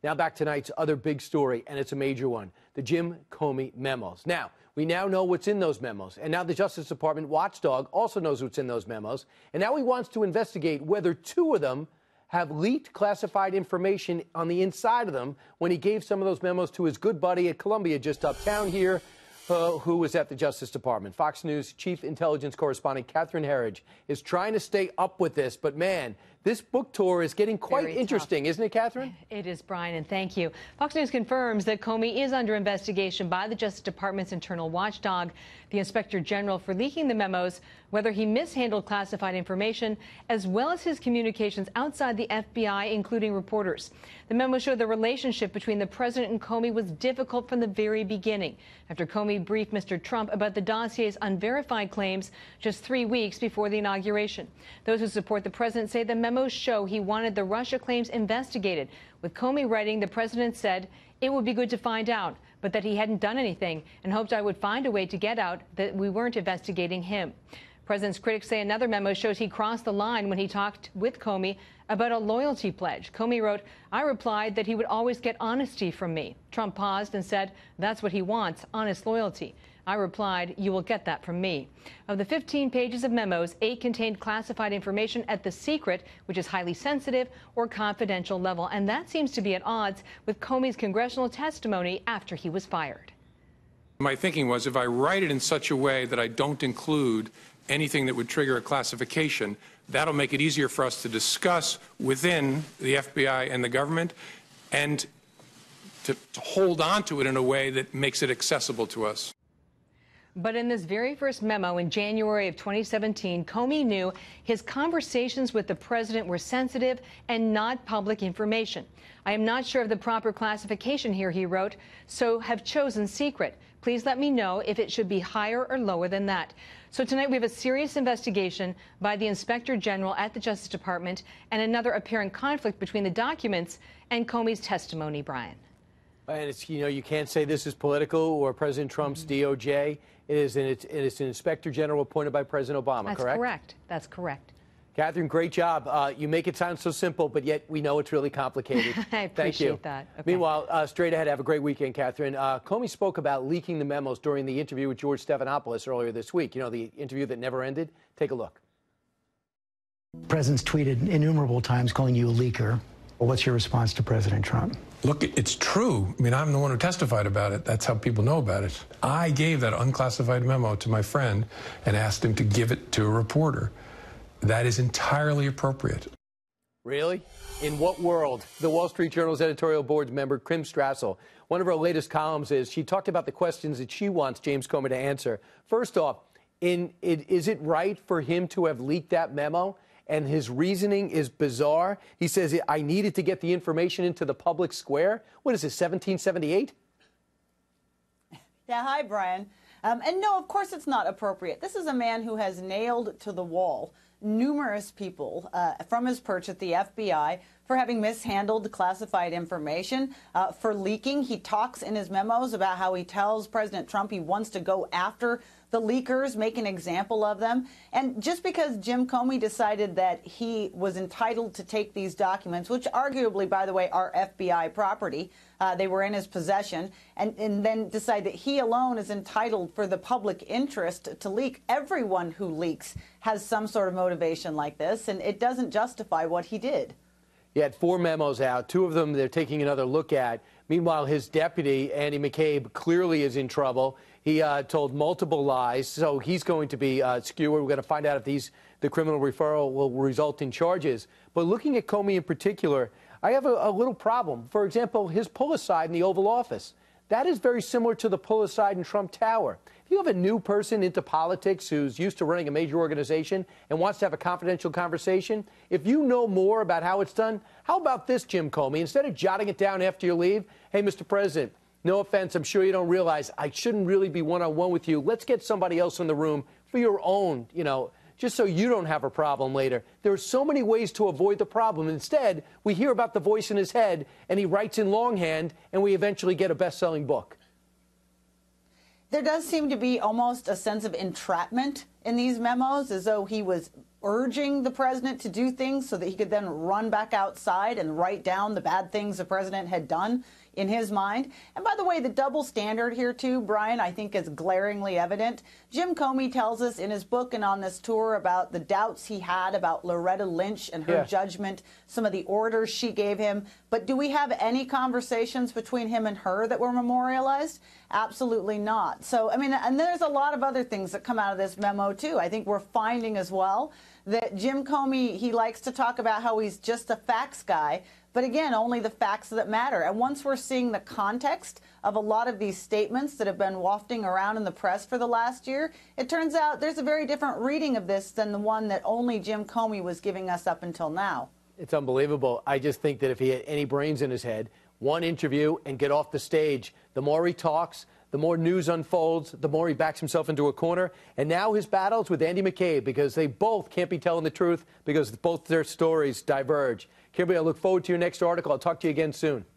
Now back to tonight's other big story, and it's a major one, the Jim Comey memos. Now, we now know what's in those memos, and now the Justice Department watchdog also knows what's in those memos, and now he wants to investigate whether two of them have leaked classified information on the inside of them when he gave some of those memos to his good buddy at Columbia just uptown here, who was at the Justice Department. Fox News Chief Intelligence Correspondent Catherine Herridge is trying to stay up with this, but man, this book tour is getting quite interesting, isn't it, Catherine? It is, Brian, and thank you. Fox News confirms that Comey is under investigation by the Justice Department's internal watchdog, the Inspector General, for leaking the memos, whether he mishandled classified information, as well as his communications outside the FBI, including reporters. The memo showed the relationship between the president and Comey was difficult from the very beginning, after Comey briefed Mr. Trump about the dossier's unverified claims just 3 weeks before the inauguration. Those who support the president say the memos show he wanted the Russia claims investigated. With Comey writing, the president said it would be good to find out, but that he hadn't done anything and hoped I would find a way to get out that we weren't investigating him. President's critics say another memo shows he crossed the line when he talked with Comey about a loyalty pledge. Comey wrote, I replied that he would always get honesty from me. Trump paused and said, that's what he wants, honest loyalty. I replied, you will get that from me. Of the 15 pages of memos, 8 contained classified information at the secret, which is highly sensitive, or confidential level. And that seems to be at odds with Comey's congressional testimony after he was fired. My thinking was, if I write it in such a way that I don't include anything that would trigger a classification, that'll make it easier for us to discuss within the FBI and the government, and to hold on to it in a way that makes it accessible to us. But in this very first memo in January of 2017, Comey knew his conversations with the president were sensitive and not public information. I am not sure of the proper classification here, he wrote, so have chosen secret. Please let me know if it should be higher or lower than that. So tonight we have a serious investigation by the Inspector General at the Justice Department and another apparent conflict between the documents and Comey's testimony, Brian. And it's, you know, you can't say this is political or President Trump's DOJ. It's an Inspector General appointed by President Obama, correct? That's correct. That's correct. Catherine, great job. You make it sound so simple, but yet we know it's really complicated. I appreciate that. Okay. Meanwhile, straight ahead, have a great weekend, Catherine. Comey spoke about leaking the memos during the interview with George Stephanopoulos earlier this week. You know, the interview that never ended? Take a look. The president's tweeted innumerable times calling you a leaker. Well, what's your response to President Trump? Look, it's true. I mean, I'm the one who testified about it. That's how people know about it. I gave that unclassified memo to my friend and asked him to give it to a reporter. That is entirely appropriate. Really? In what world? The Wall Street Journal's editorial board member, Kim Strassel, one of her latest columns she talked about the questions that she wants James Comey to answer. First off, is it right for him to have leaked that memo? And his reasoning is bizarre. He says, I needed to get the information into the public square. What is this, 1778? Yeah, hi, Brian. And no, of course it's not appropriate. This is a man who has nailed to the wall numerous people from his perch at the FBI for having mishandled classified information, for leaking. He talks in his memos about how he tells President Trump he wants to go after the leakers, make an example of them. And just because Jim Comey decided that he was entitled to take these documents, which arguably, by the way, are FBI property, they were in his possession, and then decide that he alone is entitled for the public interest to leak. Everyone who leaks has some sort of motivation like this, and it doesn't justify what he did. He had 4 memos out. 2 of them they're taking another look at. Meanwhile, his deputy, Andy McCabe, clearly is in trouble. He told multiple lies, so he's going to be skewered. We're going to find out if the criminal referral will result in charges. But looking at Comey in particular, I have a little problem. For example, his pull-aside in the Oval Office. That is very similar to the pull-aside in Trump Tower. If you have a new person into politics who's used to running a major organization and wants to have a confidential conversation, if you know more about how it's done, how about this, Jim Comey? Instead of jotting it down after you leave, hey, Mr. President, no offense, I'm sure you don't realize I shouldn't really be one-on-one with you. Let's get somebody else in the room for your own, just so you don't have a problem later. There are so many ways to avoid the problem. Instead, we hear about the voice in his head, and he writes in longhand, and we eventually get a best-selling book. There does seem to be almost a sense of entrapment in these memos, as though he was urging the president to do things so that he could then run back outside and write down the bad things the president had done in his mind. And by the way, the double standard here too, Brian, I think is glaringly evident. Jim Comey tells us in his book and on this tour about the doubts he had about Loretta Lynch and her judgment, some of the orders she gave him. But do we have any conversations between him and her that were memorialized? Absolutely not. So, I mean, and there's a lot of other things that come out of this memo too. I think we're finding as well that Jim Comey, he likes to talk about how he's just a facts guy, but again, only the facts that matter. And once we're seeing the context of a lot of these statements that have been wafting around in the press for the last year, it turns out there's a very different reading of this than the one that only Jim Comey was giving us up until now. It's unbelievable. I just think that if he had any brains in his head, one interview and get off the stage. The more he talks, the more news unfolds, the more he backs himself into a corner. And now his battles with Andy McCabe, because they both can't be telling the truth because both their stories diverge. Kimberly, I look forward to your next article. I'll talk to you again soon.